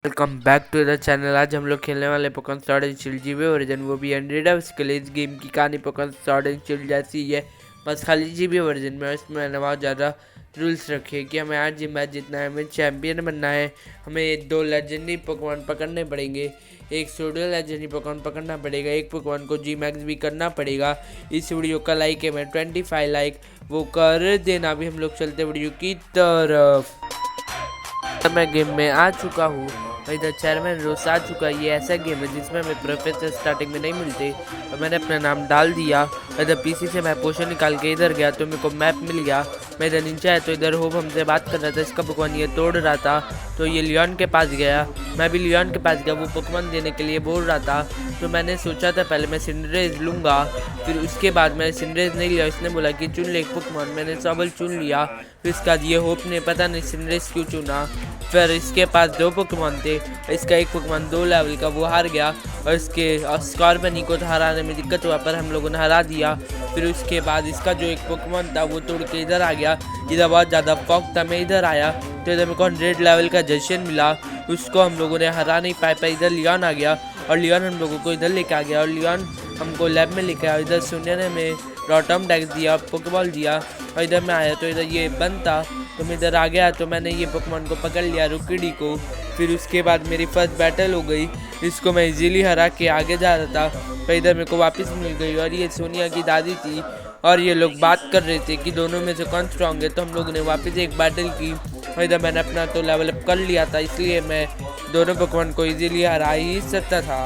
Welcome back to the channel. आज हम लोग खेलने वाले Pokemon sword and shield GB version, वो भी 100 है। उसके लिए इस गेम की कहानी पोकेमॉन स्वॉर्ड एंड शील्ड जैसी है, बस खाली जीबी वर्जन में। इसमें मैंने बहुत ज़्यादा रूल्स रखे कि हमें 8 मैच जीतना है, हमें चैंपियन बनना है, हमें 2 लेजेंडरी पोकेमॉन पकड़ने पड़ेंगे, एक सूडो लेजेंडरी पोकेमॉन पकड़ना पड़ेगा, एक पोकेमॉन को जी मैक्स भी करना पड़ेगा। इस वीडियो का लाइक है मैं 25 लाइक, वो कर देना। भी हम लोग चलते वीडियो की तरफ। मैं गेम में आ चुका हूँ, इधर चेयरमैन रोज आ चुका है। ये ऐसा गेम है जिसमें हमें प्रोफेसर स्टार्टिंग में नहीं मिलते, और मैंने अपना नाम डाल दिया। इधर पीसी से मैं पोशन निकाल के इधर गया तो मेरे को मैप मिल गया। मैं इधर नीचे आया तो इधर होप हमसे बात कर रहा था, इसका पोकेमॉन ये तोड़ रहा था, तो ये लियोन के पास गया। मैं भी लियोन के पास गया, वो पोकेमॉन देने के लिए बोल रहा था। तो मैंने सोचा था पहले मैं सिंड्रेज लूँगा, फिर उसके बाद मैंने सिंड्रेज नहीं लिया। इसने बोला कि चुन ले एक पोकेमॉन, मैंने सबल चुन लिया। फिर इसके बाद ये होप ने पता नहीं सिंड्रेज क्यों चुना। फिर इसके पास 2 पोकेमॉन थे, इसका एक पोकेमॉन 2 लेवल का वो हार गया, और इसके स्कॉर्पियन को हराने में दिक्कत हुआ, पर हम लोगों ने हरा दिया। फिर उसके बाद इसका जो एक पोकेमॉन था वो तोड़ के इधर आ गया। इधर बहुत ज़्यादा फॉग था, मैं इधर आया तो इधर मेरे को 100 लेवल का जशन मिला, उसको हम लोगों ने हरा नहीं पाए। पर इधर लियोन आ गया और लियोन हम लोगों को इधर लेके आ गया, और लियोन हमको लैब में लेके आया। इधर सोनिया ने हमें रॉटम टैक्स दिया, पोकेबॉल दिया, और इधर मैं आया तो इधर ये बंद था, तो मैं इधर आ गया तो मैंने ये पोकेमॉन को पकड़ लिया, रुकिडी को। फिर उसके बाद मेरी फर्स्ट बैटल हो गई, इसको मैं इजीली हरा के आगे जा रहा था, तो इधर मेरे को वापस मिल गई। और ये सोनिया की दादी थी, और ये लोग बात कर रहे थे कि दोनों में से कौन स्ट्रॉन्ग है। तो हम लोगों ने वापस एक बैटल की, और इधर मैंने अपना तो लेवल अप कर लिया था, इसलिए मैं दोनों पोकेमॉन को इजीली हरा ही सकता था।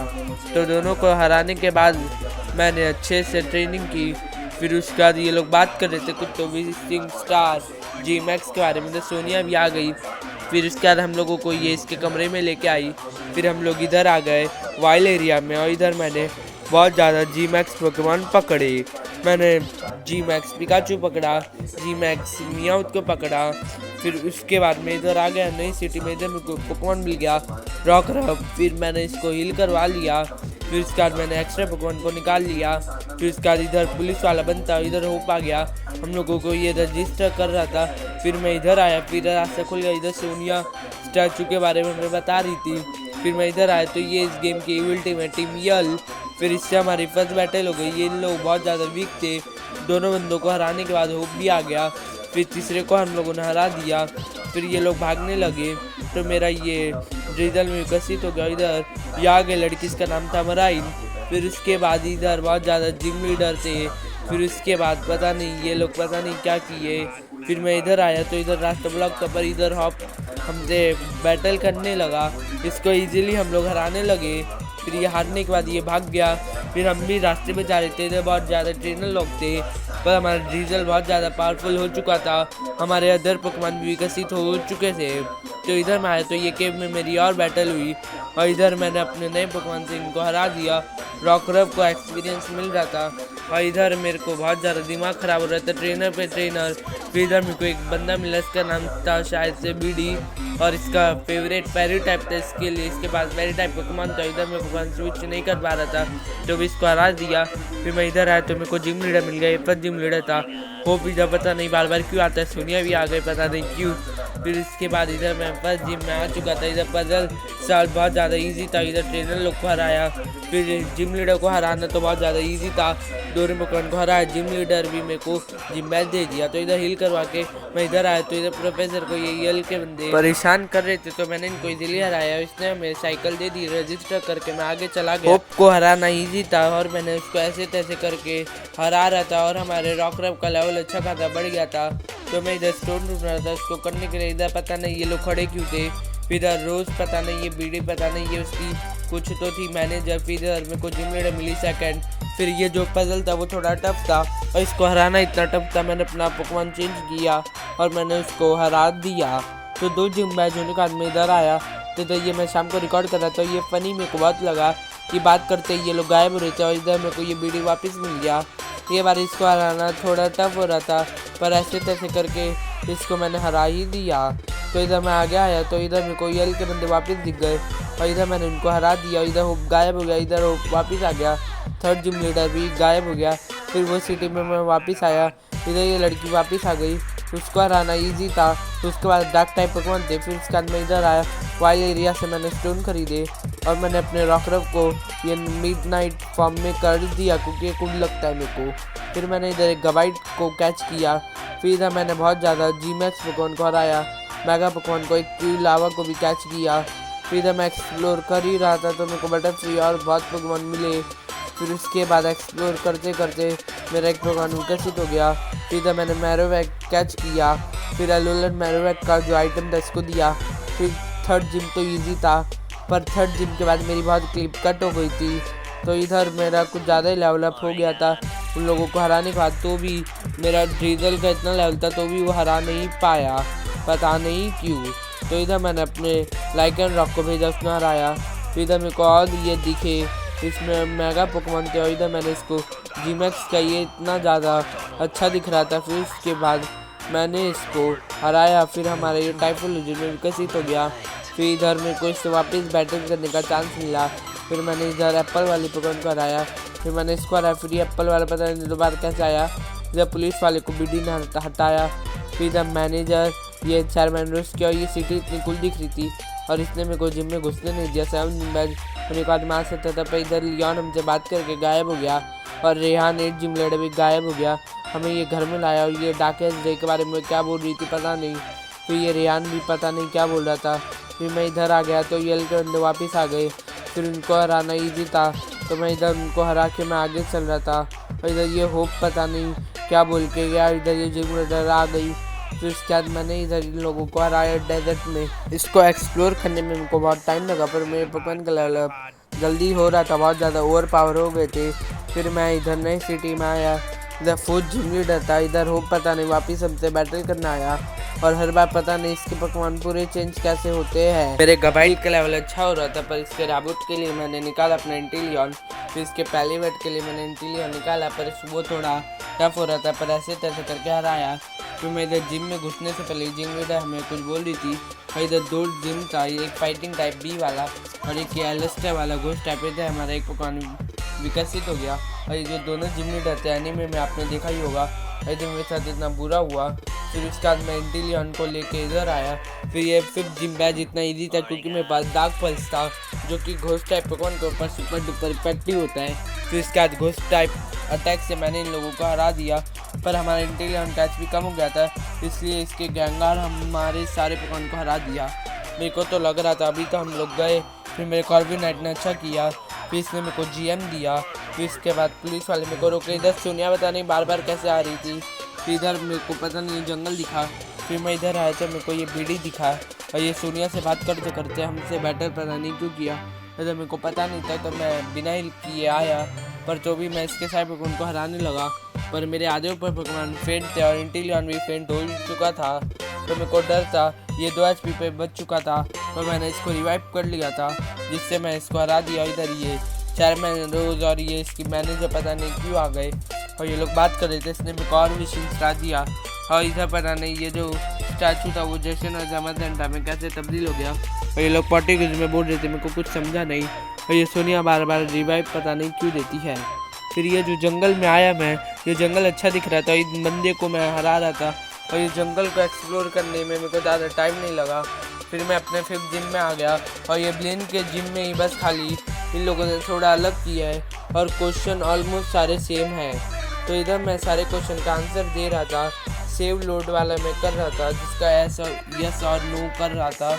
तो दोनों को हराने के बाद मैंने अच्छे से ट्रेनिंग की। फिर उसके बाद ये लोग बात कर रहे थे कुछ तो विजिटिंग स्टार जी मैक्स के बारे में, तो सोनिया भी आ गई। फिर उसके बाद हम लोगों को ये इसके कमरे में लेके आई। फिर हम लोग इधर आ गए वाइल्ड एरिया में, और इधर मैंने बहुत ज़्यादा जी मैक्स पोकेमॉन पकड़े। मैंने जी मैक्स पिकाचू पकड़ा, जी मैक्स मियाउथ को पकड़ा। फिर उसके बाद मैं इधर आ गया नई सिटी में, इधर मेरे को पोकेमॉन मिल गया रॉकरफ। फिर मैंने इसको हील करवा लिया। फिर उसके बाद मैंने एक्स्ट्रा पोकेमॉन को निकाल लिया। फिर उसके बाद इधर पुलिस वाला बनता, इधर होप आ गया, हम लोगों को ये रजिस्टर कर रहा था। फिर मैं इधर आया, फिर रास्ता खुल गया। इधर सोनिया स्टैचू के बारे में बता रही थी। फिर मैं इधर आया तो ये इस गेम की इविल टीम है, टीम यल। फिर इससे हमारी फर्स्ट बैटल हो गई। ये लोग बहुत ज़्यादा वीक थे, दोनों बंदों को हराने के बाद होप भी आ गया। फिर तीसरे को हम लोगों ने हरा दिया। फिर ये लोग भागने लगे, तो मेरा ये ड्रिजल में विकसित हो गया। इधर ये आ गए लड़की, इसका नाम था मराइन। फिर उसके बाद इधर बहुत ज़्यादा जिम लीडर थे। फिर उसके बाद पता नहीं ये लोग पता नहीं क्या किए। फिर मैं इधर आया तो इधर रास्ता ब्लॉक था, पर इधर हॉप हमसे बैटल करने लगा, इसको इजीली हम लोग हराने लगे। फिर ये हारने के बाद ये भाग गया। फिर हम भी रास्ते में जा रहे थे, इधर बहुत ज़्यादा ट्रेनर लोग थे, पर हमारा डीजल बहुत ज़्यादा पावरफुल हो चुका था, हमारे अदर पोकेमॉन भी विकसित हो चुके थे। तो इधर मैं आया तो ये केव में मेरी और बैटल हुई, और इधर मैंने अपने नए पोकेमॉन से इनको हरा दिया। रॉकरफ को एक्सपीरियंस मिल रहा था, और इधर मेरे को बहुत ज़्यादा दिमाग ख़राब हो रहा था, ट्रेनर पे ट्रेनर। फिर इधर मेरे को एक बंदा मिला, इसका नाम था शायद से बीडी, और इसका फेवरेट पैरी टाइप था, इसके लिए इसके पास पैरी टाइप पोकेमॉन था। इधर मैं पोकेमॉन स्विच नहीं कर पा रहा था, तो भी इसको हरा दिया। फिर मैं इधर आया तो मेरे को जिम लीडर मिल गया, ये फर्स्ट जिम लीडर था। वो भी जब पता नहीं बार बार क्यों आता है, सोनिया भी आ गई पता नहीं क्यों। फिर इसके बाद इधर मैं फर्स्ट जिम में आ चुका था। इधर पजल साल बहुत ज़्यादा इजी था, इधर ट्रेनर लोग को हराया। फिर जिम लीडर को हराना तो बहुत ज़्यादा इजी था, दोनों पोकेमॉन को हराया। जिम लीडर भी मेरे को जिम मैच दे दिया, तो इधर हील करवा के मैं इधर आया तो इधर प्रोफेसर को ये यल के बंदे परेशान कर रहे थे, तो मैंने इनको इजीली हराया। इसने हमें साइकिल दे दी, रजिस्टर करके मैं आगे चला गया। होप को हराना इजी था, और मैंने उसको ऐसे तैसे करके हरा रहा था, और हमारे रॉकरफ का लेवल अच्छा खासा बढ़ गया था। तो मैं इधर स्टोन ढूंढ रहा था उसको करने के लिए। इधर पता नहीं ये लोग खड़े क्यों थे। फिर इधर रोज पता नहीं, ये बीडी पता नहीं, ये उसकी कुछ तो थी मैनेजर। फिर इधर मेरे को जिम लीडर मिली सेकंड। फिर ये जो पजल था वो थोड़ा टफ था, और इसको हराना इतना टफ था, मैंने अपना पोकेमॉन चेंज किया और मैंने उसको हरा दिया। तो 2 जिम मैच होने के बाद मैं इधर आया, तो ये मैं शाम को रिकॉर्ड कर रहा था। ये फ़नी मेरे को बहुत लगा कि बात करते ही ये लोग गायब हो रहे थे, और इधर मेरे को ये बीडी वापस मिल गया। ये बार इसको हराना थोड़ा टफ हो रहा था, पर ऐसे तैसे करके इसको मैंने हरा ही दिया। तो इधर मैं आगे आया तो इधर मेरे को यल के बंदे वापस दिख गए, और इधर मैंने उनको हरा दिया। इधर होप गायब हो गया, इधर होप वापस आ गया। थर्ड जिम लीडर भी गायब हो गया। फिर वो सिटी में मैं वापस आया, इधर ये लड़की वापस आ गई। उसको हराना इजी था। उसके बाद डार्क टाइप पोकेमॉन थे। फिर उसके बाद मैं इधर आया, वाइल्ड एरिया से मैंने स्टोन खरीदे और मैंने अपने रॉकरफ को ये मिडनाइट फॉर्म में कर दिया क्योंकि ये कूल लगता है मेरे को। फिर मैंने इधर एक गवाइट को कैच किया। फिर इधर मैंने बहुत ज़्यादा जीमैक्स पोकेमॉन को हराया, मेगा पोकेमॉन को, एक लावा को भी कैच किया। फिर इधर मैं एक्सप्लोर कर ही रहा था तो मेरे को बटरफ्री और बहुत पोकेमॉन मिले। फिर उसके बाद एक्सप्लोर करते करते मेरा एक पोकेमॉन विकसित हो गया। फिर इधर मैंने मैरोवैक कैच किया। फिर एलोलन मैरोवैक का जो आइटम था इसको दिया। फिर थर्ड जिम तो इजी था, पर थर्ड जिम के बाद मेरी बहुत क्लिप कट हो गई थी तो इधर मेरा कुछ ज़्यादा ही लेवल अप हो गया था उन लोगों को हराने के बाद। तो भी मेरा ड्रीजल का इतना लेवल था तो भी वो हरा नहीं पाया, पता नहीं क्यों। तो इधर मैंने अपने लाइकन रॉक को भेजा, उसने हराया। फिर इधर मेरे को और ये दिखे, इसमें मेगा पोकेमॉन थे और इधर मैंने इसको जीमैक्स का, ये इतना ज़्यादा अच्छा दिख रहा था। फिर उसके बाद मैंने इसको हराया। फिर हमारा ये टाइपोलॉजी में विकसित हो गया। फिर इधर मेरे को इससे वापस बैटल करने का चांस मिला। फिर मैंने इधर एप्पल वाले पोकेमॉन को हराया। फिर मैंने इसको हराया। फिर एप्पल वाला पता नहीं दोबारा कैसे आया। इधर पुलिस वाले को बीडी ने हटाया। फिर इधर मैनेजर, ये चारमैंडर्स की, और ये सिटी इतनी कुल दिख रही थी और इसने मेरे को जिम में घुसने नहीं दिया। 7 जिम बैच होने के बाद मार सकता था। पर इधर लियोन हमसे बात करके गायब हो गया और रेहान 8 जिम लीडर भी गायब हो गया। हमें ये घर में लाया और ये डार्केस्ट डे के बारे में क्या बोल रही थी पता नहीं। फिर ये रेहान भी पता नहीं क्या बोल रहा था। फिर मैं इधर आ गया तो ये के बंदे वापस आ गए। फिर उनको हराना ईजी था तो मैं इधर उनको हरा के मैं आगे चल रहा था। और इधर ये होप पता नहीं क्या बोल के गया। इधर ये जिम लीडर आ गई। फिर उसके बाद मैंने इधर इन लोगों को हराया डेजर्ट में। इसको एक्सप्लोर करने में मेरे को बहुत टाइम लगा पर मेरे पोकेमॉन का लेवल जल्दी हो रहा था, बहुत ज़्यादा ओवर पावर हो गए थे। फिर मैं इधर नई सिटी में आया। इधर 4th जिम लीडर था। इधर होप पता नहीं वापस हमसे बैटल करना आया और हर बार पता नहीं इसके पोकेमॉन पूरे चेंज कैसे होते हैं। मेरे गवाइट का लेवल अच्छा हो रहा था पर इसके राबुट के लिए मैंने निकाला अपना इंटेलियन। फिर इसके पैलीवेट के लिए मैंने इंटेलियन निकाला पर वो थोड़ा टफ हो रहा था पर ऐसे तैसे करके हराया। फिर मैं इधर जिम में घुसने से पहले जिम लीडर हमें कुछ बोल रही थी। और इधर 2 जिम था, एक फाइटिंग टाइप बी वाला और एक एलिस्टर वाला घोस्ट टाइप था। हमारा एक पोकेमॉन विकसित हो गया। और ये जो दोनों जिम लीडर थे एनीमे में आपने देखा ही होगा। इधर मेरे साथ इतना बुरा हुआ। फिर उसके बाद मैं इंटेलियन को लेके इधर आया। फिर ये 5th जिम बैच इतना इजी था क्योंकि मेरे पास डार्क पल्स था जो कि घोस्ट टाइप पोकेमॉन के ऊपर सुपर डुपर इफेक्टिव होता है। फिर इसके बाद घोस्ट टाइप अटैक से मैंने इन लोगों को हरा दिया पर हमारा इंटेलियन कैच भी कम हो गया था, इसलिए इसके गैंगार हमारे सारे पोकेमॉन को हरा दिया। मेरे को तो लग रहा था अभी तो हम लोग गए। फिर मेरे कॉर्बिनाइट ने अच्छा किया। फिर इसने मेरे को GM दिया। फिर इसके बाद पुलिस वाले मेरे को रोके। इधर सोनिया पता नहीं बार बार कैसे आ रही थी। फिर इधर मेरे को पता नहीं जंगल दिखा। फिर मैं इधर आया तो मेरे को ये बीडी दिखा और ये सोनिया से बात करते करते हमसे बैटल पता नहीं क्यों किया। इधर मेरे को पता नहीं था तो मैं बिना हिल किए आया पर जो भी मैं इसके साथ उनको हराने लगा पर मेरे आधे ऊपर पोकेमॉन फेंट थे और इंटेलियन भी फेंट हो चुका था तो मेरे को डर था। ये 2 HP पे बच चुका था तो मैंने इसको रिवाइव कर लिया था जिससे मैं इसको हरा दिया। इधर ये चारमैंडर्स और ये इसकी मैनेजर पता नहीं क्यों आ गए और ये लोग बात कर रहे थे। इसने मेरे को और विशिंग स्टार दिया और इधर पता नहीं ये जो स्टैचू था वो जैसे और जमाता में कैसे तब्दील हो गया और ये लोग पोर्टुगीज में बोल रहे थे, मेरे को कुछ समझा नहीं। और ये सोनिया बार बार रिवाइव पता नहीं क्यों देती है। फिर ये जो जंगल में आया मैं, ये जंगल अच्छा दिख रहा था, इस बंदे को मैं हरा रहा था और ये जंगल को एक्सप्लोर करने में मेरे को ज़्यादा टाइम नहीं लगा। फिर मैं अपने 5th जिम में आ गया और ये ब्लेन के जिम में ही बस खाली इन लोगों ने थोड़ा अलग किया है और क्वेश्चन ऑलमोस्ट सारे सेम हैं। तो इधर मैं सारे क्वेश्चन का आंसर दे रहा था। सेव लोड वाला मैं कर रहा था जिसका यस और नो कर रहा था।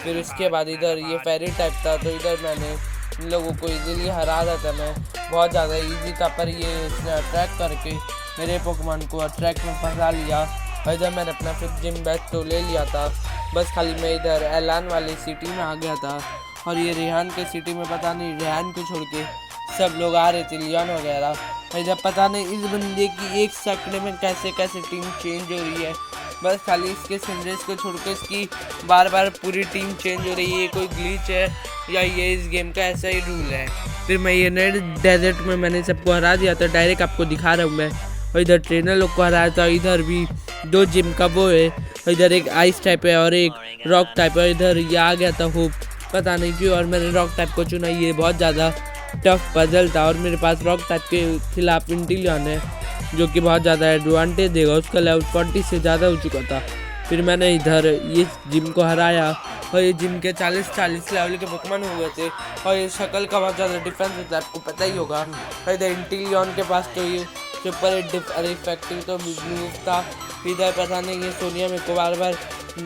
फिर उसके बाद इधर ये फेरी टाइप था तो इधर मैंने इन लोगों को इजीली हरा रहा था। मैं बहुत ज़्यादा इजी था पर ये इसने अट्रैक करके मेरे पोकेमॉन को अट्रैक में फंसा लिया। और इधर मैंने अपना 5th जिम बैच तो ले लिया था, बस खाली मैं इधर एलान वाली सिटी में आ गया था। और ये रेहान के सिटी में पता नहीं रेहान को छोड़ के सब लोग आ रहे थे, लियोन वगैरह। और इधर पता नहीं इस बंदे की 1 सेकंड में कैसे कैसे टीम चेंज हो रही है, बस खाली इसके सिंड्रेस को छोड़ के इसकी बार बार पूरी टीम चेंज हो रही है। ये कोई ग्लिच है या ये इस गेम का ऐसा ही रूल है। फिर मैं ये नए डेजर्ट में मैंने सबको हरा दिया था, डायरेक्ट आपको दिखा रहा हूँ मैं। और इधर ट्रेनर लोग को हराया था। इधर भी 2 जिम का वो है, इधर एक आइस टाइप है और एक रॉक टाइप है। इधर ये आ गया था होप पता नहीं क्यों और मैंने रॉक टाइप को चुना। ये बहुत ज़्यादा टफ पजल था और मेरे पास रॉक टाइप के खिलाफ इंटेलियन है जो कि बहुत ज़्यादा एडवांटेज देगा। उसका लेवल 40 से ज़्यादा हो चुका था। फिर मैंने इधर ये जिम को हराया और ये जिम के 40 लेवल के पोकेमॉन हो गए थे और ये शक्ल का बहुत ज़्यादा डिफरेंस होता है, आपको पता ही होगा। और इधर इंटीलियन के पास तो ये सुपर इफेक्टिव तो मूव था। इधर पता नहीं ये सोनिया मेरे को बार बार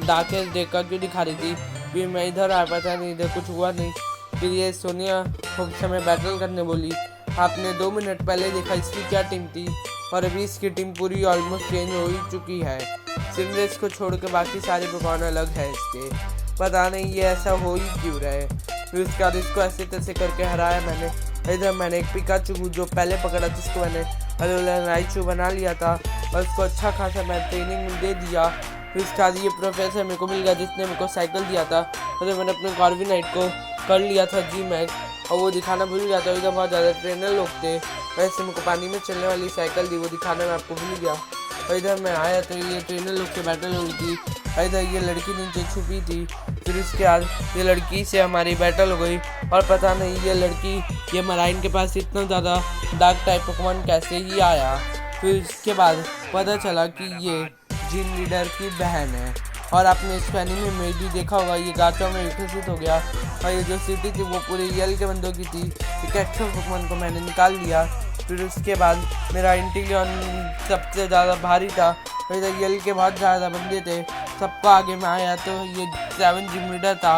दाखिल देखकर क्यों दिखा रही थी। फिर मैं इधर आया, पता नहीं इधर कुछ हुआ नहीं। फिर ये सोनिया हमसे में बैटल करने बोली। आपने 2 मिनट पहले देखा इसकी क्या टीम थी और अभी इसकी टीम पूरी ऑलमोस्ट चेंज हो ही चुकी है। सिमरेस को छोड़ के बाकी सारे पोकेमॉन अलग है इसके, पता नहीं ये ऐसा हो ही क्यों रहे। फिर उसके बाद इसको ऐसे तैसे करके हराया मैंने। इधर मैंने एक पिकाचू जो पहले पकड़ा जिसको मैंने राइचू बना लिया था और उसको अच्छा खासा मैं ट्रेनिंग दे दिया। फिर उसके बाद ये प्रोफेसर मेरे को मिल गया जिसने मेरे को साइकिल दिया था। तो मैंने अपने कार्विनाइट को कर लिया था जी मैक्स और वो दिखाना भूल गया था। इधर बहुत ज़्यादा ट्रेनर लोग थे, वैसे मेरे को पानी में चलने वाली साइकिल दी वो दिखाना मैं आपको भूल गया। और इधर मैं आया तो ये ट्रेनर लोग से बैटल हुई थी। इधर ये लड़की नीचे छुपी थी। फिर इसके बाद ये लड़की से हमारी बैटल हो गई और पता नहीं ये लड़की ये मराइन के पास इतना ज़्यादा डार्क टाइप पोकेमॉन कैसे ही आया। फिर इसके बाद पता चला कि ये जिम लीडर की बहन है और आपने इस एनीमे में भी देखा होगा ये गाचो में विकसित हो गया और ये जो सिटी थी वो पूरी रियल के बंदों की थी। एक एक्चुअल पोकेमॉन को मैंने निकाल लिया। फिर उसके बाद मेरा इंटीलियन सबसे ज़्यादा भारी था। फिर रियल के बहुत ज़्यादा बंदे थे, सबको आगे में आया तो ये 7 जिम लीडर था।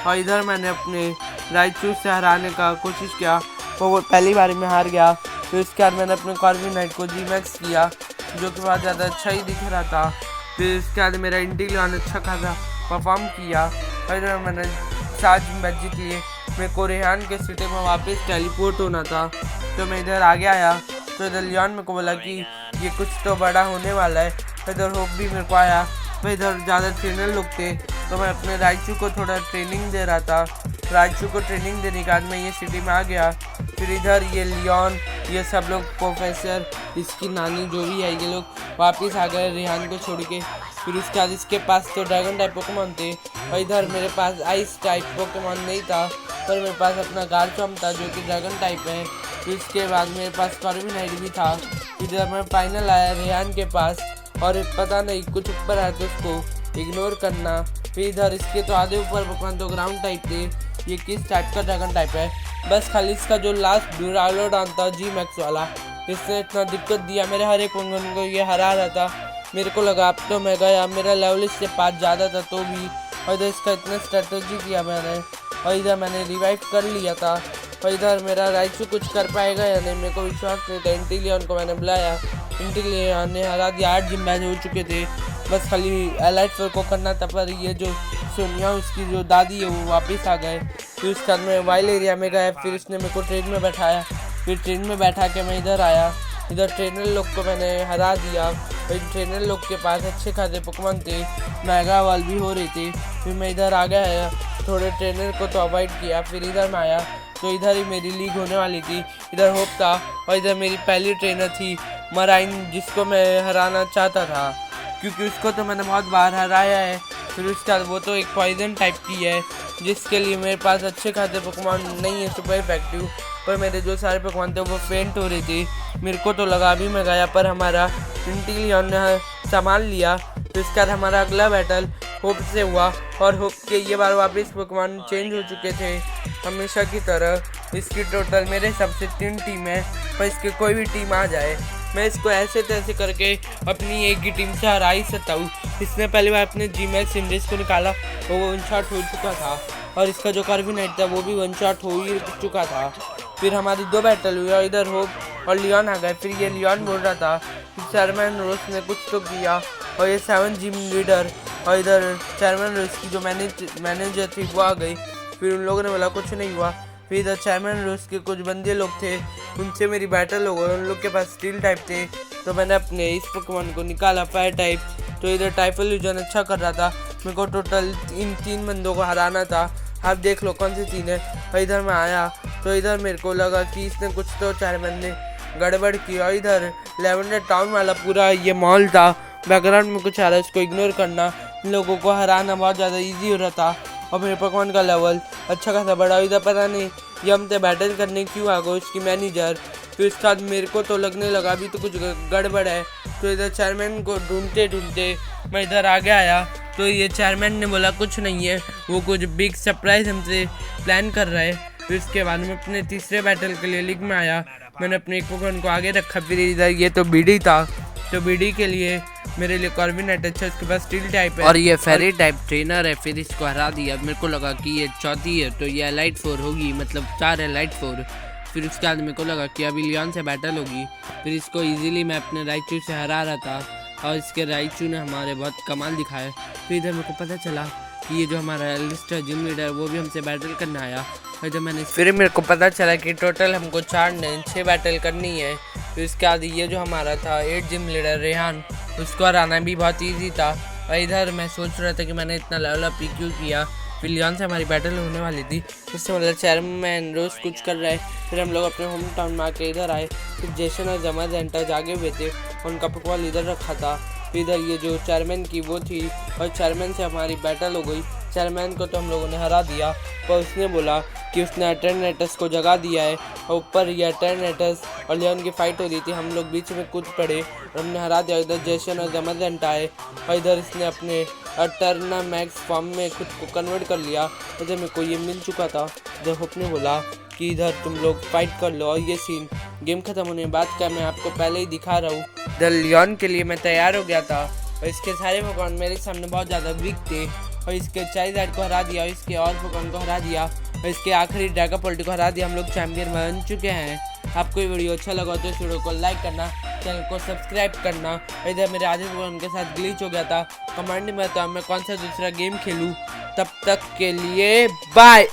और इधर मैंने अपने राइचू से हराने का कोशिश किया तो वो पहली बारी में हार गया। फिर उसके बाद मैंने अपने कार्विनाइट को जी मैक्स किया जो कि बहुत ज़्यादा अच्छा ही दिख रहा था। फिर इसके बाद मेरा इंटीलियन अच्छा खासा परफॉर्म किया और इधर मैंने 7 मैच जीत लिए। मेरे को रेहान के सिटी में वापस टेलीपोर्ट होना था तो मैं इधर आगे आया तो इधर लियोन मेरे को बोला कि ये कुछ तो बड़ा होने वाला है। इधर होप भी मेरे को आया। तो इधर ज़्यादा ट्रेनर लोग थे तो मैं अपने राइचू को थोड़ा ट्रेनिंग दे रहा था। राइचू को ट्रेनिंग देने के बाद मैं ये सिटी में आ गया। फिर इधर ये लियोन ये सब लोग प्रोफेसर इसकी नानी जो भी है ये लोग वापस आ गए रेहान को छोड़ के। फिर उसके बाद इसके पास तो ड्रैगन टाइप पोकेमॉन थे और इधर मेरे पास आइस टाइप पोकेमॉन नहीं था पर मेरे पास अपना गार्चम्प था जो कि ड्रैगन टाइप है। फिर उसके बाद मेरे पास कार्विनाइट भी था। इधर मैं फाइनल आया रेहान के पास और पता नहीं कुछ ऊपर आया तो उसको इग्नोर करना। फिर इधर इसके तो आधे ऊपर पोकेमॉन तो ग्राउंड टाइप थे। ये किस टाइप का ड्रैगन टाइप है, बस खाली इसका जो लास्ट ड्यूरालोडान था जी मैक्स वाला इसने इतना दिक्कत दिया मेरे हर एक पोकेमॉन को ये हरा रहा था। मेरे को लगा अब तो मैं गया, मेरा लेवल इससे 5 ज़्यादा था तो भी। और इधर इसका इतना स्ट्रेटजी किया मैंने और इधर मैंने रिवाइव कर लिया था। और इधर मेरा राइचू कुछ कर पाएगा या नहीं मेरे को विश्वास नहीं था। इंटीलियन को मैंने बुलाया, इंटीलियन ने हरा दिया। 8 जिम मैच हो चुके थे, बस खाली एलाइट फोर को करना था। पर ये जो सोनिया उसकी जो दादी है वो वापस आ गए। फिर उसके बाद मैं वाइल्ड एरिया में गया। फिर उसने मेरे को ट्रेन में बैठाया। फिर ट्रेन में बैठा के मैं इधर आया। इधर ट्रेनर लोग को मैंने हरा दिया। फिर ट्रेनर लोग के पास अच्छे खासे पोकेमॉन थे, मेगा वाल भी हो रही थी। फिर मैं इधर आ गया, थोड़े ट्रेनर को तो अवॉइड किया। फिर इधर मैं आया तो इधर ही मेरी लीग होने वाली थी। इधर होप था और इधर मेरी पहली ट्रेनर थी मराइन जिसको मैं हराना चाहता था क्योंकि उसको तो मैंने बहुत बार हराया है। फिर उसके बाद वो तो एक पॉइजन टाइप की है जिसके लिए मेरे पास अच्छे खासे पोकेमॉन नहीं है सुपर इफेक्टिव। पर मेरे जो सारे पोकेमॉन थे वो फेंट हो रही थी। मेरे को तो लगा अभी मैं गया पर हमारा इंटीलियन ने संभाल लिया। तो इसके बाद हमारा अगला बैटल होप से हुआ और होप के ये बार वापस पोकेमॉन चेंज हो चुके थे हमेशा की तरह। इसकी टोटल मेरे हिसाब से 3 टीम है पर इसकी कोई भी टीम आ जाए मैं इसको ऐसे तैसे करके अपनी एक ही टीम से हरा ही सकता हूँ। इसने पहली बार अपने जी मैक्स सिमरेस को निकाला तो वो 1 शॉट हो चुका था और इसका जो कार्विनाइट था वो भी 1 शॉट हो ही चुका था। फिर हमारी 2 बैटल हुई और इधर होप और लियोन आ गए। फिर ये लियोन बोल रहा था चेयरमैन रोस ने कुछ तो किया और ये 7 जिम लीडर और इधर चेयरमैन रोस की जो मैनेजर थी वो आ गई। फिर उन लोगों ने बोला कुछ नहीं हुआ। फिर इधर चेयरमैन रोस के कुछ बंदे लोग थे, उनसे मेरी बैटल हो गई। उन लोग के पास स्टील टाइप थे तो मैंने अपने इस पोकेमॉन को निकाला फायर टाइप। तो इधर टाइफल्यूजन अच्छा कर रहा था। मेरे को टोटल इन 3 बंदों को हराना था। आप देख लो कौन से 3 है। और इधर मैं आया तो इधर मेरे को लगा कि इसने कुछ तो चेयरमैन ने गड़बड़ की। और इधर लेवेंडर टाउन वाला पूरा ये मॉल था, बैकग्राउंड में कुछ आ रहा है इसको इग्नोर करना। इन लोगों को हराना बहुत ज़्यादा ईजी हो रहा था और मेरे पोकेमॉन का लेवल अच्छा खासा बढ़ा। इधर पता नहीं ये हमसे बैटल करने क्यों आ गए उसकी मैनेजर फिर इसके बाद मेरे को तो लगने लगा अभी तो कुछ गड़बड़ है। तो इधर चेयरमैन को ढूंढते ढूंढते मैं इधर आगे आया। तो ये चेयरमैन ने बोला कुछ नहीं है, वो कुछ बिग सरप्राइज हमसे प्लान कर रहा है। फिर उसके बाद में अपने तीसरे बैटल के लिए लीग में आया। मैंने अपने एक पोकेमॉन को आगे रखा। फिर इधर ये तो बीडी था, तो बीडी के लिए मेरे लिए कॉर्बिनेट अच्छा, उसके पास स्टील टाइप है और ये फेरी टाइप ट्रेनर है। फिर इसको हरा दिया। मेरे को लगा कि ये चौथी है तो ये एलाइट 4 होगी, मतलब 4 एलाइट 4। फिर उसके बाद मेरे को लगा कि अभी लियोन से बैटल होगी। फिर इसको इजीली मैं अपने राइचू से हरा रहा था और इसके राइचू ने हमारे बहुत कमाल दिखाया। फिर इधर मेरे को पता चला कि ये जो हमारा एलिस्टर जिम लीडर वो भी हमसे बैटल करने आया। जब मैंने फिर मेरे को पता चला कि टोटल हमको 4 नहीं 6 बैटल करनी है। फिर उसके बाद ये जो हमारा था 8 जिम लीडर रेहान, उसको हराना भी बहुत इजी था। और इधर मैं सोच रहा था कि मैंने इतना लेवल अप क्यों किया। फिर लियोन से हमारी बैटल होने वाली थी, उससे मतलब चेयरमैन रोज कुछ कर रहा है। फिर हम लोग अपने होम टाउन में आके इधर आए। फिर जेसन और जमा जेंटा जागे हुए थे, उनका फुटबॉल इधर रखा था। फिर इधर ये जो चेयरमैन की वो थी और चेयरमैन से हमारी बैटल हो गई। चेयरमैन को तो हम लोगों ने हरा दिया, पर उसने बोला कि उसने अल्टरनेटर्स को जगा दिया है। और ऊपर ये अल्टरनेटर्स और लियोन की फाइट हो रही थी, हम लोग बीच में कूद पड़े और हमने हरा दिया। इधर जेसन और जमाजेंट आए और इधर इसने अपने अल्टरना मैक्स फॉर्म में खुद को कन्वर्ट कर लिया। इधर मेरे को ये मिल चुका था। जब होप ने बोला कि इधर तुम लोग फाइट कर लो, और ये सीन गेम खत्म होने के बाद का मैं आपको पहले ही दिखा रहा हूँ। इधर लियोन के लिए मैं तैयार हो गया था और इसके सारे पोकेमॉन मेरे सामने बहुत ज़्यादा वीक थे। और इसके चाइज़ार्ड को हरा दिया और इसके और पोकेमॉन को हरा दिया और इसके आखिरी ड्रैगोपोल्ट को हरा दिया। हम लोग चैंपियन बन चुके हैं। आपको ये वीडियो अच्छा लगा तो इस वीडियो को लाइक करना, चैनल को सब्सक्राइब करना। इधर मेरे आधे पोकेमॉन के साथ ग्लिच हो गया था। कमेंट में बताओ मैं कौन सा दूसरा गेम खेलूँ। तब तक के लिए बाय।